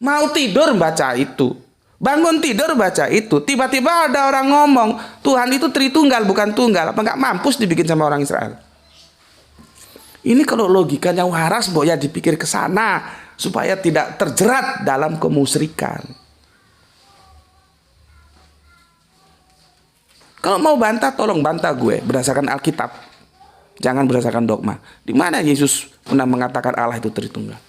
Mau tidur baca itu. Bangun tidur baca itu. Tiba-tiba ada orang ngomong, Tuhan itu Tritunggal bukan tunggal. Apa nggak mampus dibikin sama orang Israel? Ini kalau logikanya waras, Mbok, ya dipikir ke sana supaya tidak terjerat dalam kemusyrikan. Kalau mau bantah, tolong bantah gue berdasarkan Alkitab. Jangan berdasarkan dogma. Di mana Yesus pernah mengatakan Allah itu Tritunggal?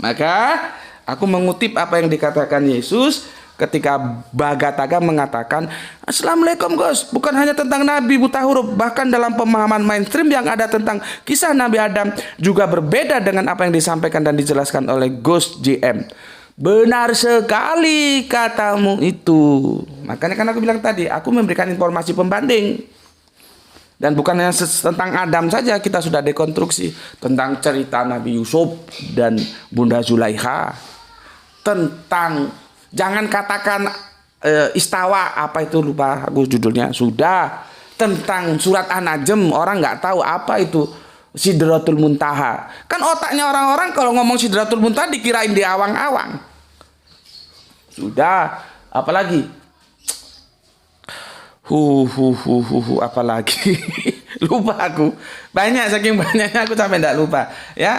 Maka aku mengutip apa yang dikatakan Yesus ketika Bagataga mengatakan, Assalamualaikum Gus, bukan hanya tentang Nabi buta huruf, bahkan dalam pemahaman mainstream yang ada tentang kisah Nabi Adam juga berbeda dengan apa yang disampaikan dan dijelaskan oleh Gus JM. Benar sekali katamu itu. Makanya kan aku bilang tadi, aku memberikan informasi pembanding. Dan bukan hanya tentang Adam saja, kita sudah dekonstruksi tentang cerita Nabi Yusuf dan Bunda Zulaikha. Tentang, jangan katakan istawa, apa itu lupa aku judulnya, sudah. Tentang surat An-Najm, orang nggak tahu apa itu Sidratul Muntaha. Kan otaknya orang-orang kalau ngomong Sidratul Muntaha dikirain di awang-awang. Sudah, apalagi? Apalagi lupa aku, banyak, saking banyaknya aku sampai tidak lupa ya.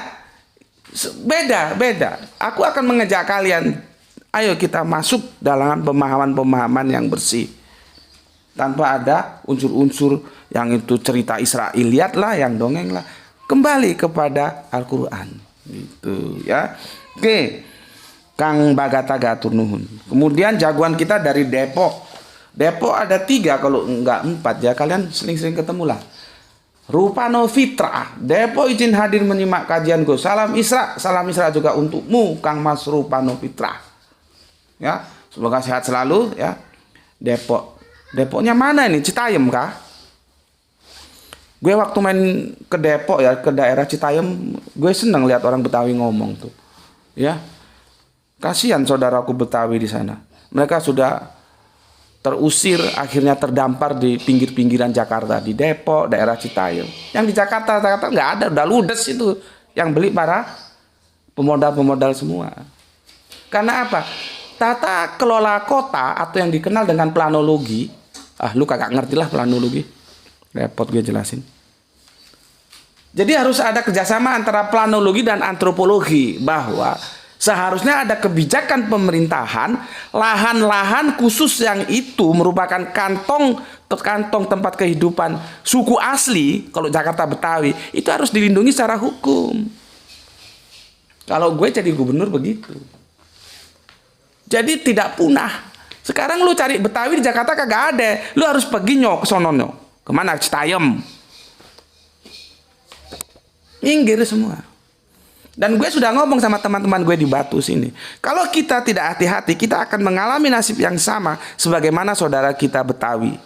Beda aku akan mengajak kalian, ayo kita masuk dalam pemahaman yang bersih tanpa ada unsur-unsur yang itu cerita Israiliyat lah, yang dongeng lah, kembali kepada Al-Quran gitu ya. Oke, Kang Bagataga turnuhun. Kemudian jagoan kita dari Depok ada 3 kalau enggak 4 ya, kalian sering-sering ketemu lah. Rupano Fitra, Depok izin hadir menyimak kajian Gus. Salam Isra juga untukmu Kang Mas Rupano Fitra. Ya, semoga sehat selalu ya. Depoknya mana ini? Citayam kah? Gue waktu main ke Depok ya, ke daerah Citayam, gue seneng lihat orang Betawi ngomong tuh. Ya. Kasihan saudaraku Betawi di sana. Mereka sudah terusir, akhirnya terdampar di pinggir-pinggiran Jakarta, di Depok, daerah Citayam. Yang di Jakarta nggak ada, udah ludes itu. Yang beli para pemodal-pemodal semua. Karena apa? Tata kelola kota atau yang dikenal dengan planologi, lu kagak ngerti lah planologi, repot gue jelasin. Jadi harus ada kerjasama antara planologi dan antropologi, bahwa seharusnya ada kebijakan pemerintahan, lahan-lahan khusus yang itu merupakan kantong tempat kehidupan suku asli, kalau Jakarta Betawi, itu harus dilindungi secara hukum. Kalau gue jadi gubernur begitu. Jadi tidak punah. Sekarang lu cari Betawi di Jakarta kagak ada. Lu harus pergi ke sono. Kemana? Citayam. Minggir semua. Dan gue sudah ngomong sama teman-teman gue di Batu sini. Kalau kita tidak hati-hati, kita akan mengalami nasib yang sama sebagaimana saudara kita Betawi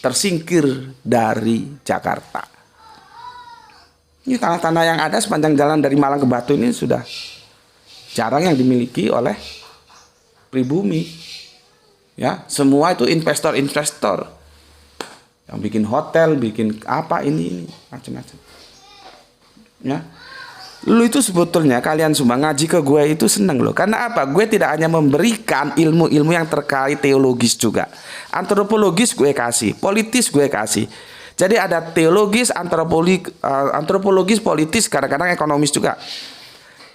tersingkir dari Jakarta. Ini tanah-tanah yang ada sepanjang jalan dari Malang ke Batu ini sudah jarang yang dimiliki oleh pribumi. Ya, semua itu investor-investor yang bikin hotel, bikin apa ini macam-macam. Ya. Lu itu sebetulnya, kalian semua ngaji ke gue itu seneng loh. Karena apa? Gue tidak hanya memberikan ilmu-ilmu yang terkait teologis juga. Antropologis gue kasih, politis gue kasih. Jadi ada teologis, antropologis, politis, kadang-kadang ekonomis juga.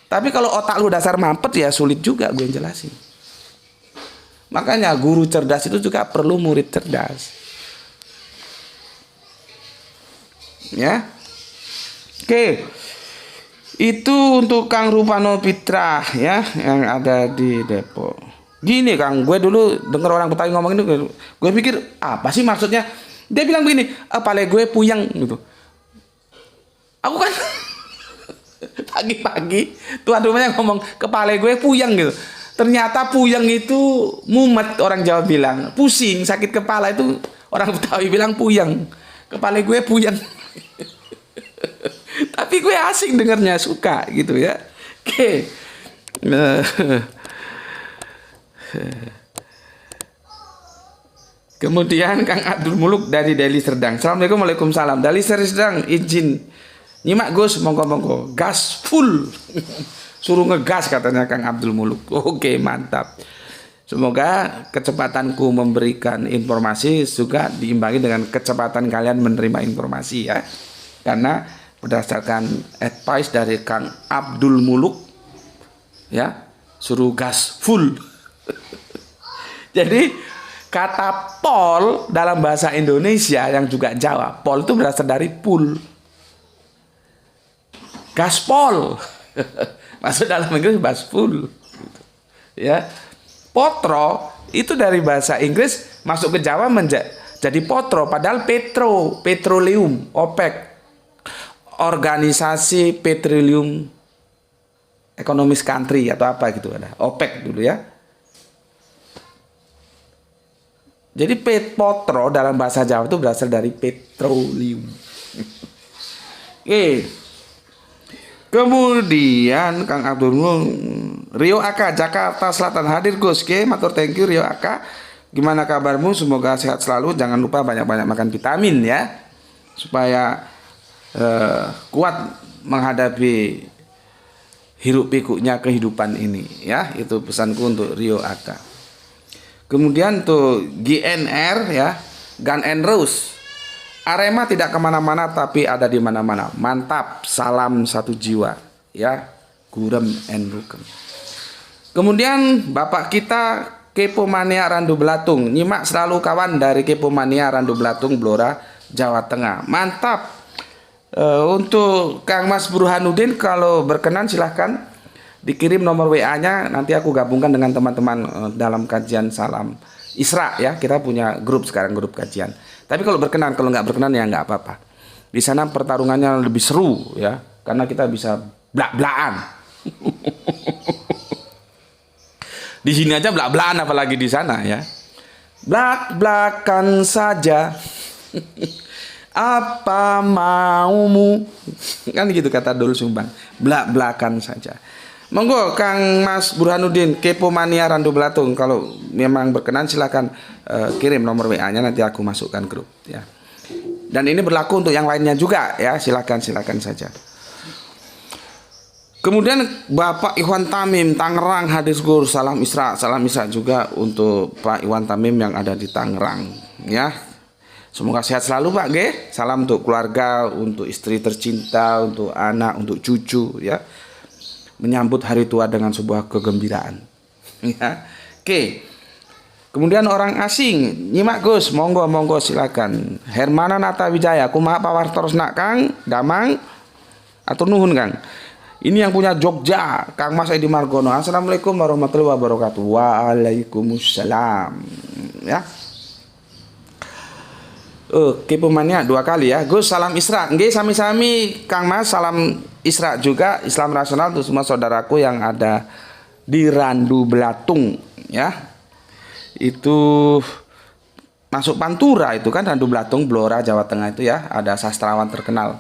Tapi kalau otak lu dasar mampet ya sulit juga gue jelasin. Makanya guru cerdas itu juga perlu murid cerdas. Ya. Oke. Itu untuk Kang Rupano Fitra ya, yang ada di Depok. Gini Kang, gue dulu denger orang Betawi ngomong ini, gue pikir apa sih maksudnya? Dia bilang begini, pale gue puyeng gitu. Aku kan pagi-pagi tuan rumahnya ngomong kepala gue puyeng gitu. Ternyata puyeng itu mumet, orang Jawa bilang. Pusing, sakit kepala itu orang Betawi bilang puyeng. Kepala gue puyeng. Tapi gue asing dengernya, suka gitu ya. Oke. Kemudian Kang Abdul Muluk dari Deli Serdang. Assalamualaikum, waalaikumsalam. Deli Serdang izin Nyimak Gus, monggo-monggo. Gas full. Suruh ngegas katanya Kang Abdul Muluk. Oke, mantap. Semoga kecepatanku memberikan informasi juga diimbangi dengan kecepatan kalian menerima informasi ya. Karena berdasarkan advice dari Kang Abdul Muluk ya, suruh gas full. Jadi kata pol dalam bahasa Indonesia yang juga Jawa, pol itu berasal dari pool. Gaspol. Masuk dalam Inggris gaspol. Ya. Potro itu dari bahasa Inggris masuk ke Jawa jadi potro, padahal petroleum, OPEC. Organisasi Petroleum Economic Country atau apa gitu ada. OPEC dulu ya. Jadi potro dalam bahasa Jawa itu berasal dari petroleum. Oke. Kemudian Kang Abdul Rio Aka Jakarta Selatan hadir Gus. Oke, matur thank you Rio Aka. Gimana kabarmu? Semoga sehat selalu. Jangan lupa banyak-banyak makan vitamin ya, supaya kuat menghadapi hiruk pikuknya kehidupan ini ya. Itu pesanku untuk Rio Aka. Kemudian tuh GNR ya, Gun and Rose. Arema tidak kemana-mana tapi ada di mana-mana. Mantap, salam satu jiwa ya, Gurem and Rukem. Kemudian bapak kita Kepo Mania Randu Belatung, nyimak selalu kawan dari Kepo Mania Randu Belatung, Blora, Jawa Tengah. Mantap. Untuk Kang Mas Burhanuddin kalau berkenan silahkan dikirim nomor WA-nya, nanti aku gabungkan dengan teman-teman dalam kajian Salam Isra ya. Kita punya grup sekarang, grup kajian. Tapi kalau berkenan, kalau nggak berkenan ya nggak apa-apa. Di sana pertarungannya lebih seru ya, karena kita bisa blak-blakan. Di sini aja blak-blakan, apalagi di sana ya. Blak-blakan saja. Apa maumu? Kan gitu kata Dul Sumbang. Blak-blakan saja. Monggo Kang Mas Burhanuddin, Kepo Mania Randu Belatung, kalau memang berkenan silakan kirim nomor WA-nya, nanti aku masukkan grup ya. Dan ini berlaku untuk yang lainnya juga ya, silakan saja. Kemudian Bapak Iwan Tamim Tangerang hadir Gur, salam Isra juga untuk Pak Iwan Tamim yang ada di Tangerang ya. Semoga sehat selalu Pak G. Salam untuk keluarga, untuk istri tercinta, untuk anak, untuk cucu ya. Menyambut hari tua dengan sebuah kegembiraan ya. Oke. Kemudian orang asing, nyimak Gus, monggo silakan. Hermana Nata Wijaya, kumaha pawartos nak Kang Damang atur nuhun Kang. Ini yang punya Jogja, Kang Mas Edi Margono. Assalamualaikum warahmatullahi wabarakatuh. Waalaikumsalam ya. Kepo Mania 2 kali ya. Gus, salam Isra. Nggih, sami-sami Kang Mas, salam Isra juga, Islam rasional untuk semua saudaraku yang ada di Randu Belatung ya. Itu masuk Pantura itu kan, Randu Belatung, Blora, Jawa Tengah itu ya. Ada sastrawan terkenal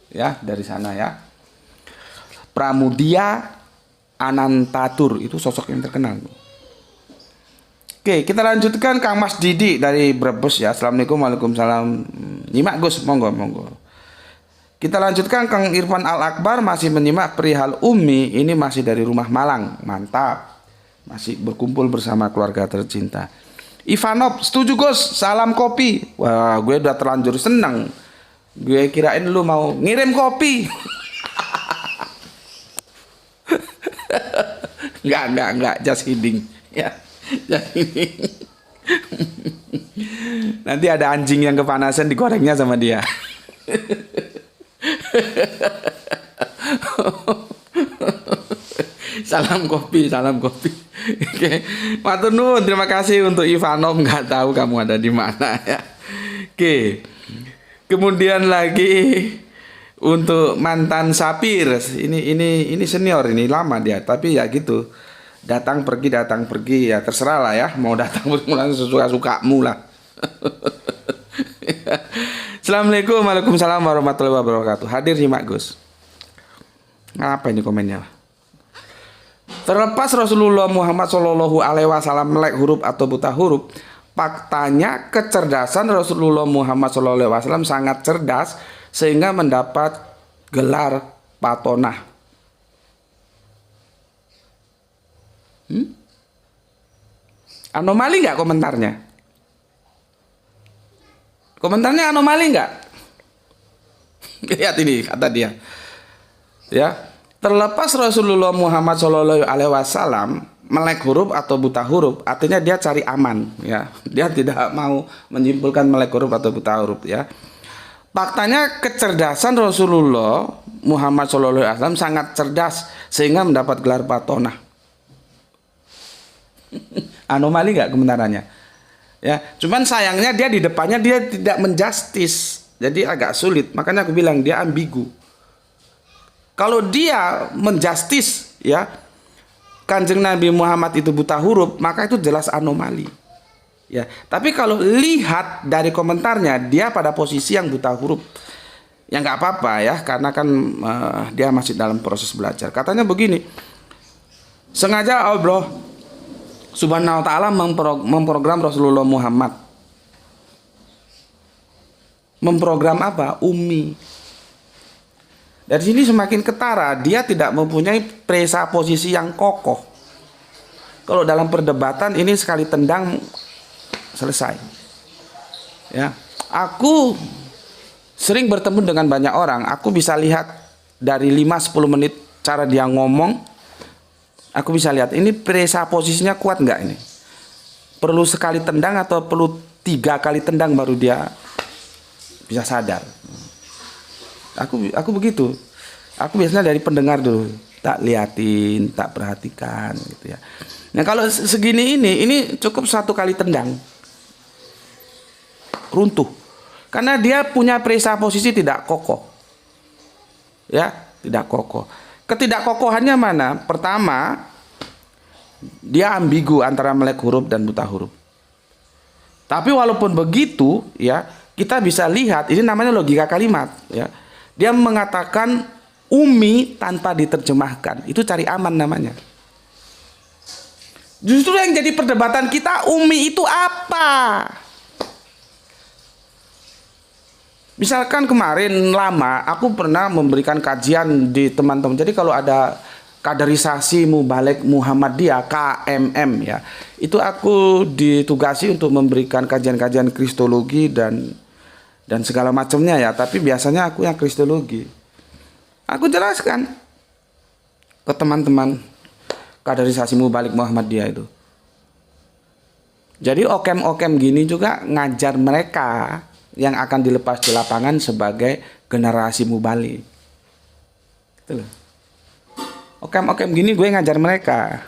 ya dari sana ya. Pramudia Anantatur itu sosok yang terkenal. Oke, kita lanjutkan Kang Mas Didi dari Brebes ya. Assalamualaikum, waalaikumsalam. Nyimak Gus, monggo. Kita lanjutkan Kang Irfan Al Akbar masih menyimak perihal Umi, ini masih dari Rumah Malang. Mantap. Masih berkumpul bersama keluarga tercinta. Ivanov, setuju Gus, salam kopi. Wah, gue udah terlanjur seneng. Gue kirain lu mau ngirim kopi. Enggak, just kidding ya. Jadi nanti ada anjing yang kepanasan digorengnya sama dia. Salam kopi. Oke, matur nuwun, terima kasih untuk Ivanov, nggak tahu kamu ada di mana ya. Oke. Kemudian lagi untuk mantan Sapir, ini senior, ini lama dia, tapi ya gitu. Datang pergi ya terserah lah ya, mau datang bermulan sesuka-sukamu lah. Assalamualaikum, waalaikumsalam warahmatullahi wabarakatuh. Hadir nyimak Gus. Apa ini komennya? Terlepas Rasulullah Muhammad Shallallahu Alaihi Wasallam melek huruf atau buta huruf, faktanya kecerdasan Rasulullah Muhammad Shallallahu Alaihi Wasallam sangat cerdas sehingga mendapat gelar patonah. Anomali nggak komentarnya? Komentarnya anomali nggak? Lihat ini kata dia. Ya, terlepas Rasulullah Muhammad SAW melek huruf atau buta huruf, artinya dia cari aman. Ya, dia tidak mau menyimpulkan melek huruf atau buta huruf. Ya, faktanya kecerdasan Rasulullah Muhammad SAW sangat cerdas sehingga mendapat gelar patonah. Anomali nggak komentarannya? Ya, cuman sayangnya dia di depannya dia tidak menjustis, jadi agak sulit. Makanya aku bilang dia ambigu. Kalau dia menjustis, ya, Kanjeng Nabi Muhammad itu buta huruf, maka itu jelas anomali. Ya, tapi kalau lihat dari komentarnya, dia pada posisi yang buta huruf. Ya nggak apa-apa ya, karena kan dia masih dalam proses belajar. Katanya begini, sengaja Allah Subhanahu wa ta'ala memprogram Rasulullah Muhammad. Memprogram apa? Ummi. Dari sini semakin ketara, dia tidak mempunyai presa posisi yang kokoh. Kalau dalam perdebatan ini sekali tendang selesai. Ya, aku sering bertemu dengan banyak orang, aku bisa lihat dari 5-10 menit cara dia ngomong. Aku bisa lihat ini presa posisinya kuat nggak ini. Perlu sekali tendang atau perlu 3 kali tendang baru dia bisa sadar. Aku begitu. Aku biasanya dari pendengar dulu, tak liatin, tak perhatikan gitu ya. Nah kalau segini ini cukup 1 kali tendang, runtuh. Karena dia punya presa posisi tidak kokoh. Ya, tidak kokoh. Ketidakkokohannya mana? Pertama, dia ambigu antara melek huruf dan buta huruf. Tapi walaupun begitu, ya, kita bisa lihat ini namanya logika kalimat, ya. Dia mengatakan ummi tanpa diterjemahkan. Itu cari aman namanya. Justru yang jadi perdebatan kita, ummi itu apa? Misalkan kemarin lama aku pernah memberikan kajian di teman-teman. Jadi kalau ada kaderisasi Mubalik Muhammadiyah KMM ya, itu aku ditugasi untuk memberikan kajian-kajian kristologi dan segala macamnya ya. Tapi biasanya aku yang kristologi. Aku jelaskan ke teman-teman kaderisasi Mubalik Muhammadiyah itu. Jadi okem-okem gini juga ngajar mereka yang akan dilepas di lapangan sebagai generasi mubalik. Gitu loh. Okem-okem gini gue ngajar mereka.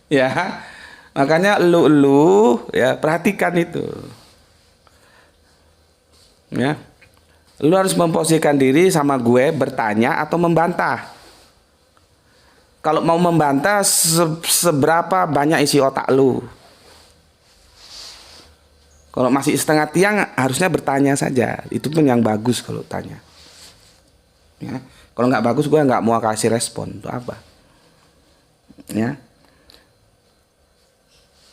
Ya, makanya lu ya perhatikan itu. Ya, lu harus memposisikan diri sama gue bertanya atau membantah. Kalau mau membantah, seberapa banyak isi otak lu? Kalau masih setengah tiang, harusnya bertanya saja. Itu pun yang bagus kalau tanya. Ya. Kalau nggak bagus, gue nggak mau kasih respon. Itu apa? Ya.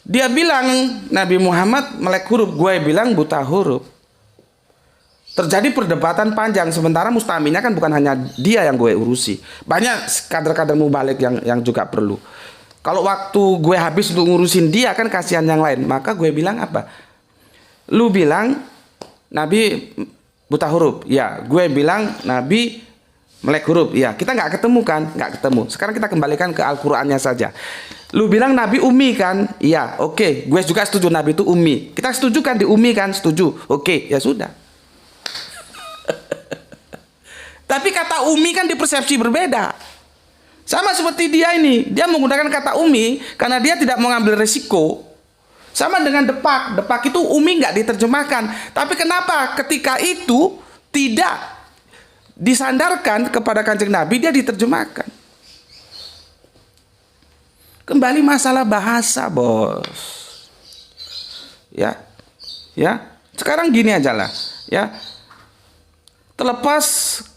Dia bilang Nabi Muhammad melek huruf, gue bilang buta huruf. Terjadi perdebatan panjang, sementara mustaminya kan bukan hanya dia yang gue urusi. Banyak kader-kader mubalik yang juga perlu. Kalau waktu gue habis untuk ngurusin dia kan kasihan yang lain. Maka gue bilang apa? Lu bilang Nabi buta huruf. Ya, gue bilang Nabi melek huruf. Ya, kita nggak ketemu kan? Nggak ketemu. Sekarang kita kembalikan ke Al-Qur'annya saja. Lu bilang Nabi ummi kan? Iya, oke. Gue juga setuju Nabi itu ummi. Kita setuju kan di ummi kan? Setuju. Oke, ya sudah. Tapi kata umi kan dipersepsi berbeda. Sama seperti dia ini. Dia menggunakan kata umi karena dia tidak mengambil resiko. Sama dengan depak. Depak itu umi nggak diterjemahkan. Tapi kenapa ketika itu tidak disandarkan kepada Kanjeng Nabi, dia diterjemahkan. Kembali masalah bahasa, bos. Ya. Ya. Sekarang gini aja lah. Ya. Terlepas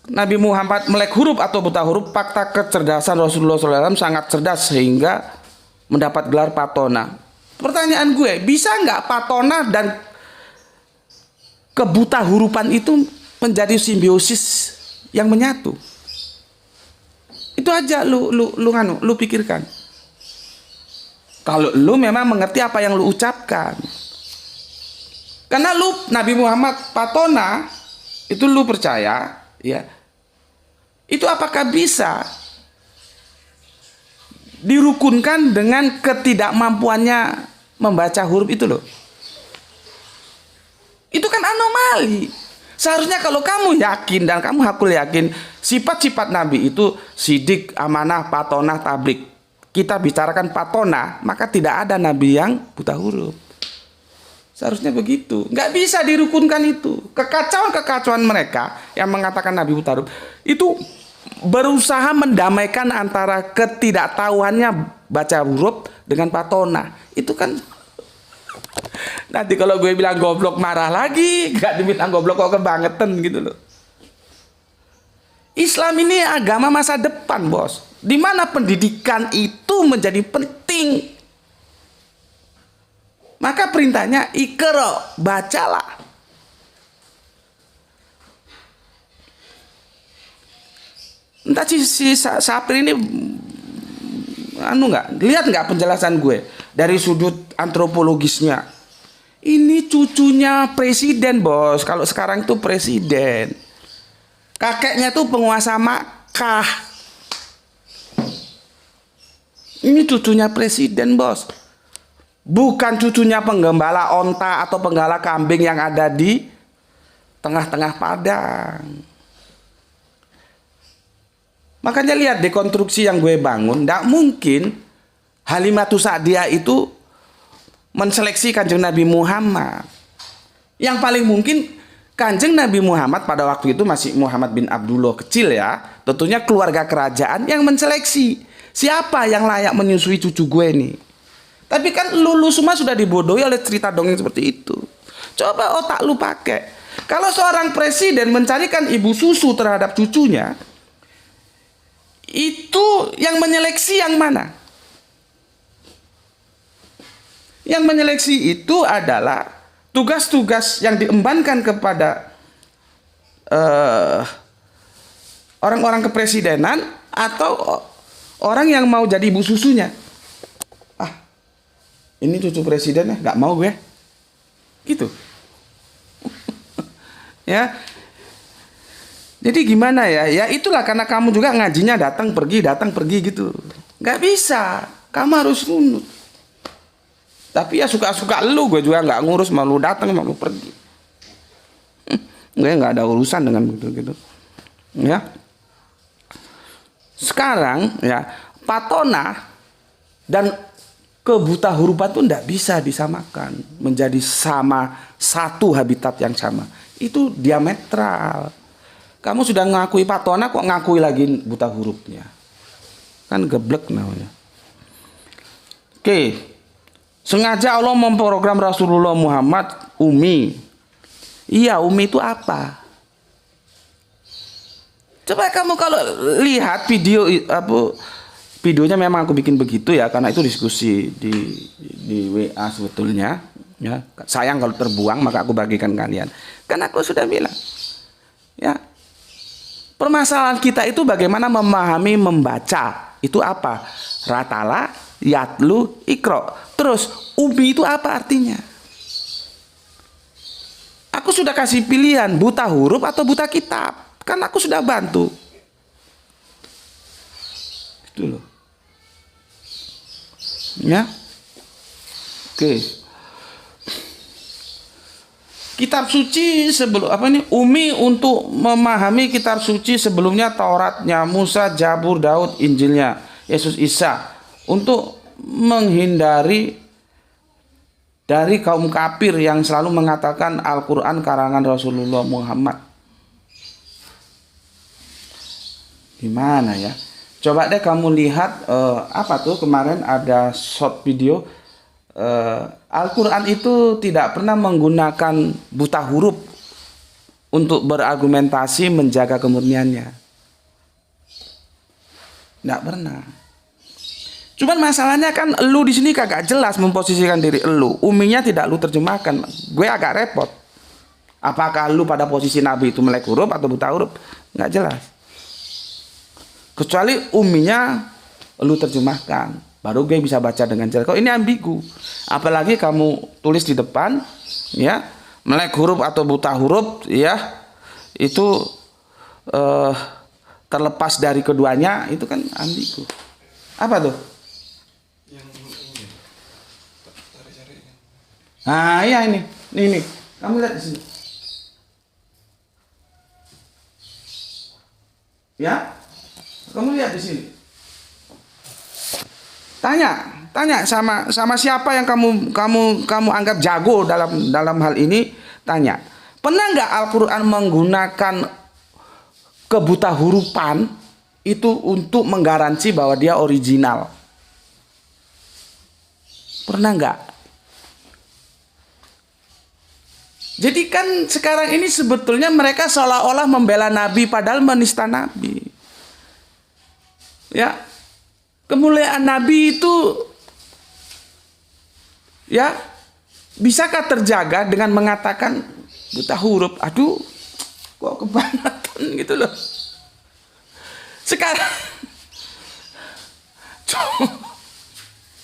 Nabi Muhammad melek huruf atau buta huruf, fakta kecerdasan Rasulullah SAW sangat cerdas sehingga mendapat gelar patona. Pertanyaan gue, bisa nggak patona dan kebutahurupan itu menjadi simbiosis yang menyatu. Itu aja lu pikirkan. Kalau lu memang mengerti apa yang lu ucapkan. Karena lu Nabi Muhammad Patona itu lu percaya, ya. Itu apakah bisa dirukunkan dengan ketidakmampuannya membaca huruf itu loh? Itu kan anomali. Seharusnya kalau kamu yakin dan kamu hakul yakin sifat-sifat Nabi itu sidik, amanah, patonah, tablik. Kita bicarakan patona, maka tidak ada Nabi yang buta huruf. Seharusnya begitu. Nggak bisa dirukunkan itu. Kekacauan-kekacauan mereka yang mengatakan Nabi buta huruf itu berusaha mendamaikan antara ketidaktahuannya baca huruf dengan patona. Itu kan nanti kalau gue bilang goblok marah lagi, nggak dibilang goblok kok kebangetan gitu loh. Islam ini agama masa depan, bos. Di mana pendidikan itu menjadi penting. Maka perintahnya Iqra, bacalah. Entah si Sapir ini lihat nggak penjelasan gue dari sudut antropologisnya. Ini cucunya presiden, bos. Kalau sekarang itu presiden. Kakeknya tuh penguasa Makkah. Ini cucunya presiden, bos. Bukan cucunya penggembala onta atau penggembala kambing yang ada di tengah-tengah padang. Makanya lihat dekonstruksi yang gue bangun. Tidak mungkin Halimatus Sa'diyah itu menseleksi Kanjeng Nabi Muhammad. Yang paling mungkin Kanjeng Nabi Muhammad pada waktu itu masih Muhammad bin Abdullah kecil ya. Tentunya keluarga kerajaan yang menseleksi siapa yang layak menyusui cucu gue nih. Tapi kan lu semua sudah dibodohi oleh cerita dongeng seperti itu. Coba otak lu pakai. Kalau seorang presiden mencarikan ibu susu terhadap cucunya, itu yang menyeleksi yang mana? Yang menyeleksi itu adalah tugas-tugas yang diembankan kepada orang-orang kepresidenan atau orang yang mau jadi ibu susunya. Ah, ini cucu presiden ya, nggak mau gue. Gitu. Ya. Jadi gimana ya? Ya itulah karena kamu juga ngajinya datang pergi gitu. Nggak bisa. Kamu harus nunut. Tapi ya suka-suka lu, gue juga nggak ngurus, malu datang malu pergi. Gue nggak ada urusan dengan gitu. Ya. Sekarang ya patona dan kebutahurupan itu nggak bisa disamakan menjadi sama satu habitat yang sama. Itu diametral. Kamu sudah ngakui patona kok ngakui lagi buta hurufnya. Kan geblek namanya. Oke. Sengaja Allah memprogram Rasulullah Muhammad Umi. Iya, Umi itu apa? Coba kamu kalau lihat videonya memang aku bikin begitu ya, karena itu diskusi di WA sebetulnya. Ya, sayang kalau terbuang, maka aku bagikan kalian. Karena aku sudah bilang, ya. Permasalahan kita itu bagaimana memahami membaca. Itu apa? Ratala, yatlu, ikro. Terus Umi itu apa artinya? Aku sudah kasih pilihan buta huruf atau buta kitab. Kan aku sudah bantu. Itu loh. Ya. Oke. Kitab suci sebelum Umi untuk memahami kitab suci sebelumnya Tauratnya, Musa, Zabur, Daud, Injilnya, Yesus, Isa, untuk menghindari dari kaum kafir yang selalu mengatakan Al-Quran karangan Rasulullah Muhammad. Gimana ya? Coba deh kamu lihat kemarin ada short video. Al-Quran itu tidak pernah menggunakan buta huruf untuk berargumentasi menjaga kemurniannya. Tidak pernah. Cuman masalahnya kan elu di sini kagak jelas memposisikan diri elu. Uminya tidak lu terjemahkan. Gue agak repot. Apakah lu pada posisi Nabi itu melek huruf atau buta huruf? Nggak jelas. Kecuali umminya lu terjemahkan, baru gue bisa baca dengan jelas. Kalau ini ambigu, apalagi kamu tulis di depan, ya, melek huruf atau buta huruf, ya, itu terlepas dari keduanya, itu kan ambigu. Apa tuh? Nah, iya ini. Kamu lihat di sini. Ya? Kamu lihat di sini. Tanya sama siapa yang kamu anggap jago dalam hal ini, tanya. Pernah nggak Al-Qur'an menggunakan kebuta hurufan itu untuk menggaransi bahwa dia original? Pernah nggak? Jadi kan sekarang ini sebetulnya mereka seolah-olah membela Nabi padahal menista Nabi. Ya, kemuliaan Nabi itu, ya, bisakah terjaga dengan mengatakan buta huruf? Aduh, kok kebangetan gitu loh. Sekarang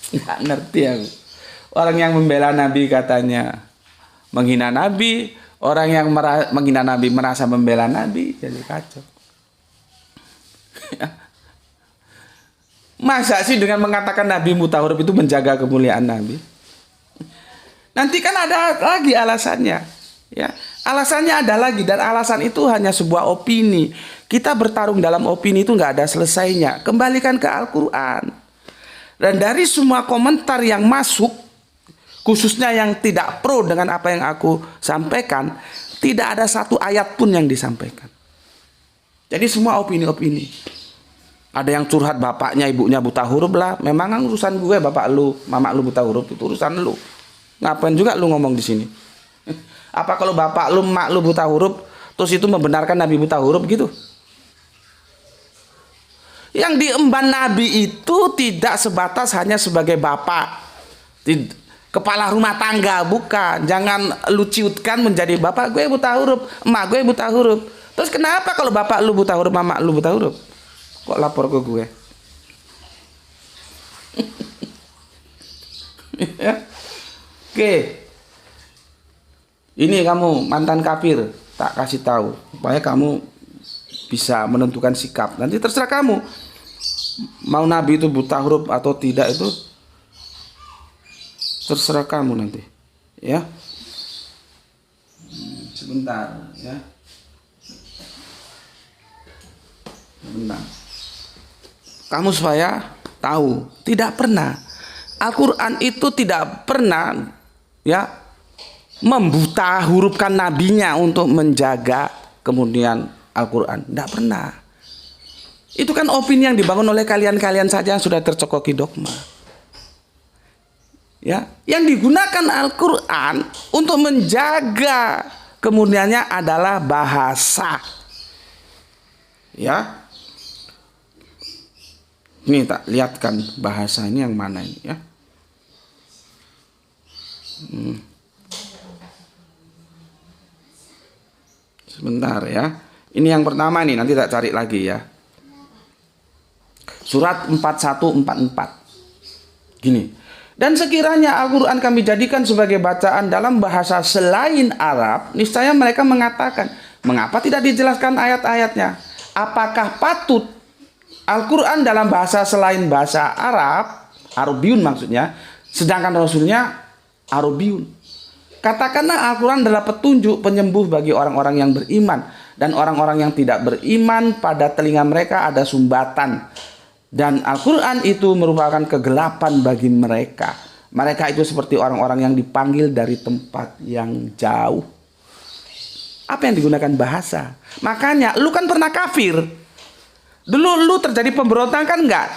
nggak ngerti aku. Orang yang membela Nabi katanya menghina Nabi, orang yang menghina Nabi merasa membela Nabi, jadi kacau. Masa sih dengan mengatakan Nabi buta huruf itu menjaga kemuliaan Nabi? Nanti kan ada lagi alasannya, ya. Alasannya ada lagi, dan alasan itu hanya sebuah opini. Kita bertarung dalam opini itu nggak ada selesainya. Kembalikan ke Al-Quran. Dan dari semua komentar yang masuk, khususnya yang tidak pro dengan apa yang aku sampaikan, tidak ada satu ayat pun yang disampaikan. Jadi semua opini-opini. Ada yang curhat bapaknya, ibunya buta huruf lah. Memang kan urusan gue, bapak lu, mama lu buta huruf, itu urusan lu. Ngapain juga lu ngomong di sini? Apa kalau bapak lu, mak lu buta huruf, terus itu membenarkan Nabi buta huruf gitu? Yang diemban Nabi itu tidak sebatas hanya sebagai bapak, kepala rumah tangga, bukan. Jangan lu ciutkan menjadi bapak gue buta huruf, emak gue buta huruf. Terus kenapa kalau bapak lu buta huruf, mama lu buta huruf? Kok lapor ke gue? Ya. Oke. Ini kamu mantan kafir, tak kasih tahu supaya kamu bisa menentukan sikap. Nanti terserah kamu. Mau Nabi itu buta huruf atau tidak, itu terserah kamu nanti. Ya. Sebentar, ya. Sebentar. Kamu supaya tahu, tidak pernah Al-Quran itu tidak pernah, ya, membuta hurufkan nabinya untuk menjaga kemudian Al-Quran. Tidak pernah. Itu kan opini yang dibangun oleh kalian-kalian saja yang sudah tercokoki dogma. Ya, yang digunakan Al-Quran untuk menjaga kemudiannya adalah bahasa. Ya. Ini tak lihatkan bahasa ini yang mana ini, ya. Sebentar ya. Ini yang pertama nih, nanti tak cari lagi ya. Surat 4144. Gini. Dan sekiranya Al-Quran kami jadikan sebagai bacaan dalam bahasa selain Arab, niscaya mereka mengatakan, mengapa tidak dijelaskan ayat-ayatnya? Apakah patut Al-Quran dalam bahasa selain bahasa Arab, Arabiun maksudnya, sedangkan Rasulnya Arabiun? Katakanlah Al-Quran adalah petunjuk penyembuh bagi orang-orang yang beriman, dan orang-orang yang tidak beriman pada telinga mereka ada sumbatan. Dan Al-Quran itu merupakan kegelapan bagi mereka. Mereka itu seperti orang-orang yang dipanggil dari tempat yang jauh. Apa yang digunakan bahasa? Makanya lu kan pernah kafir. Dulu lu terjadi pemberontakan enggak?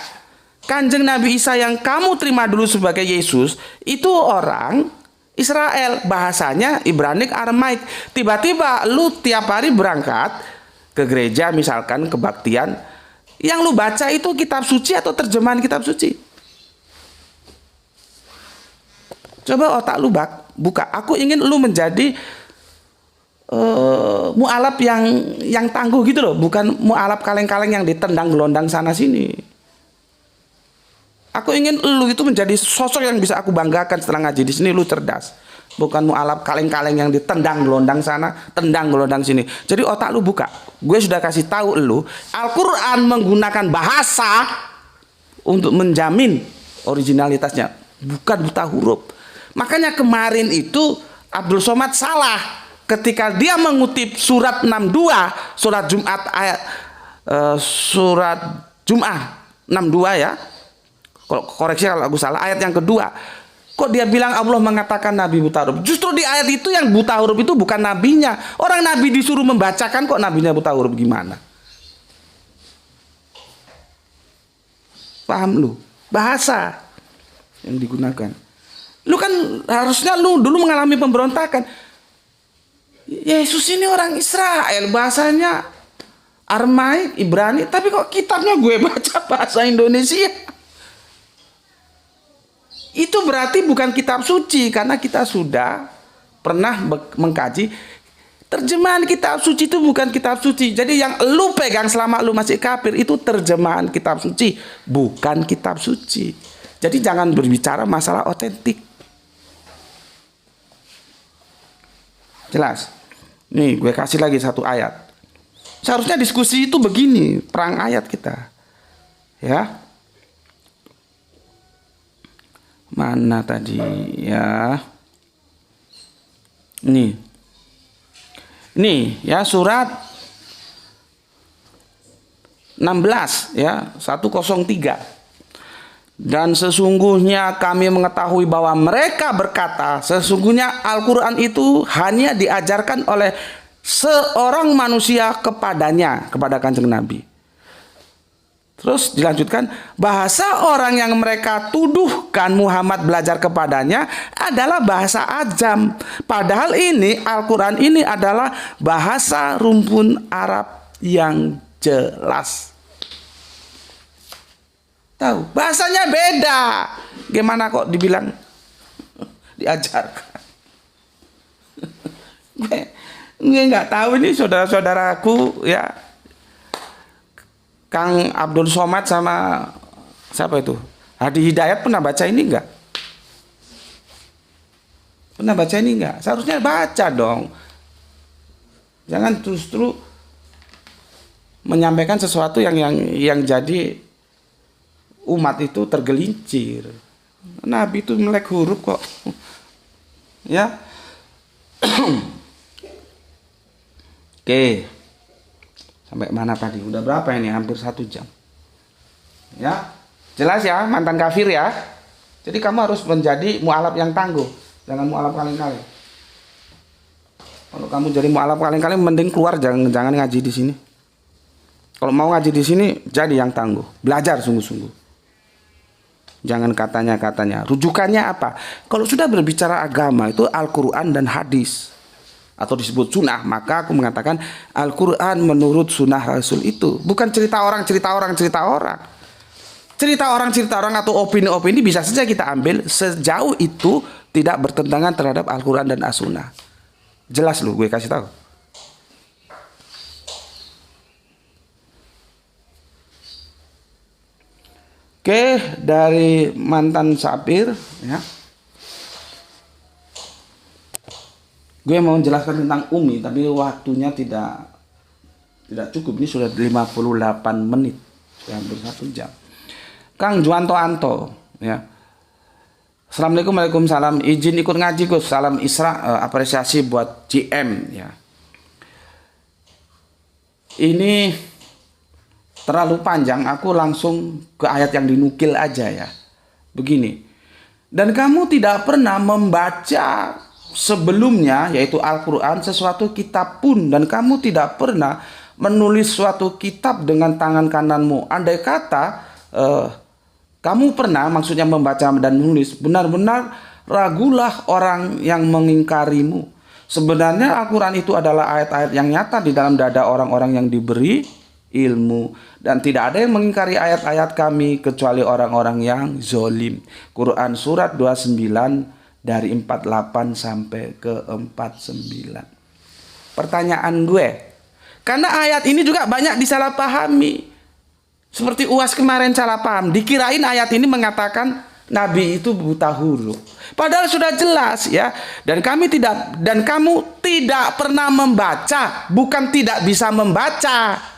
Kanjeng Nabi Isa yang kamu terima dulu sebagai Yesus itu orang Israel, bahasanya Ibranik, Aramaik. Tiba-tiba lu tiap hari berangkat ke gereja, misalkan kebaktian, yang lu baca itu kitab suci atau terjemahan kitab suci? Coba otak lu buka. Aku ingin lu menjadi mualaf yang tangguh gitu loh, bukan mualaf kaleng-kaleng yang ditendang gelondang sana sini. Aku ingin lu itu menjadi sosok yang bisa aku banggakan setelah ngaji di sini. Lu cerdas, bukan mualaf kaleng-kaleng yang ditendang gelondang sana, tendang gelondang sini. Jadi otak lu buka. Gue sudah kasih tahu lu, Al-Quran menggunakan bahasa untuk menjamin originalitasnya, bukan buta huruf. Makanya kemarin itu Abdul Somad salah ketika dia mengutip surat 62, surat Jumat ayat surat Jumat 62 ya. Kalau koreksi kalau aku salah, ayat yang kedua. Kok dia bilang Allah mengatakan Nabi buta huruf? Justru di ayat itu yang buta huruf itu bukan nabinya. Orang Nabi disuruh membacakan, kok nabinya buta huruf gimana? Paham lu? Bahasa yang digunakan. Lu kan harusnya lu dulu mengalami pemberontakan. Yesus ini orang Israel, bahasanya Aramaik, Ibrani, tapi kok kitabnya gue baca bahasa Indonesia? Itu berarti bukan kitab suci, karena kita sudah pernah mengkaji terjemahan kitab suci itu bukan kitab suci. Jadi yang lu pegang selama lu masih kafir itu terjemahan kitab suci, bukan kitab suci. Jadi jangan berbicara masalah otentik. Jelas? Nih gue kasih lagi satu ayat. Seharusnya diskusi itu begini, perang ayat kita. Ya. Mana tadi ya? Nih ya surat 16 ya 103. Dan sesungguhnya kami mengetahui bahwa mereka berkata, sesungguhnya Al-Quran itu hanya diajarkan oleh seorang manusia kepadanya, kepada Kanjeng Nabi. Terus dilanjutkan, bahasa orang yang mereka tuduhkan Muhammad belajar kepadanya adalah bahasa ajam. Padahal ini Al-Quran ini adalah bahasa rumpun Arab yang jelas. Tahu, bahasanya beda. Gimana kok dibilang diajarkan? Gue nggak tahu ini saudara-saudaraku ya. Kang Abdul Somad sama siapa itu? Hadi Hidayat pernah baca ini enggak? Pernah baca ini enggak? Seharusnya baca dong. Jangan justru menyampaikan sesuatu yang jadi umat itu tergelincir. Nabi itu melek huruf kok. Ya. Oke. Sampai mana tadi? Udah berapa ini? Hampir 1 jam. Ya. Jelas ya, mantan kafir ya. Jadi kamu harus menjadi mualaf yang tangguh. Jangan mualaf kaleng-kaleng. Kalau kamu jadi mualaf kaleng-kaleng mending keluar, jangan ngaji di sini. Kalau mau ngaji di sini jadi yang tangguh. Belajar sungguh-sungguh. Jangan katanya. Rujukannya apa? Kalau sudah berbicara agama itu Al-Quran dan hadis. Atau disebut sunnah. Maka aku mengatakan Al-Quran menurut sunnah Rasul itu. Bukan cerita orang. Cerita orang atau opini-opini bisa saja kita ambil. Sejauh itu tidak bertentangan terhadap Al-Quran dan As-Sunnah. Jelas lu, gue kasih tahu. Oke, dari mantan sapir ya. Gue mau menjelaskan tentang Umi tapi waktunya tidak cukup. Ini sudah 58 menit. Sudah hampir 1 jam. Kang Juanto Anto ya. Assalamualaikum, waalaikumsalam. Izin ikut ngaji Gus. Salam Isra, apresiasi buat GM ya. Ini terlalu panjang, aku langsung ke ayat yang dinukil aja ya. Begini. Dan kamu tidak pernah membaca sebelumnya, yaitu Al-Quran, sesuatu kitab pun. Dan kamu tidak pernah menulis suatu kitab dengan tangan kananmu. Andai kata kamu pernah, maksudnya membaca dan menulis, benar-benar ragulah orang yang mengingkarimu. Sebenarnya Al-Quran itu adalah ayat-ayat yang nyata di dalam dada orang-orang yang diberi ilmu, dan tidak ada yang mengingkari ayat-ayat kami kecuali orang-orang yang zolim. Quran surat 29 dari 48 sampai ke 49. Pertanyaan gue. Karena ayat ini juga banyak disalahpahami. Seperti UAS kemarin salah paham. Dikirain ayat ini mengatakan Nabi itu buta huruf. Padahal sudah jelas ya. Dan kamu tidak pernah membaca. Bukan tidak bisa membaca.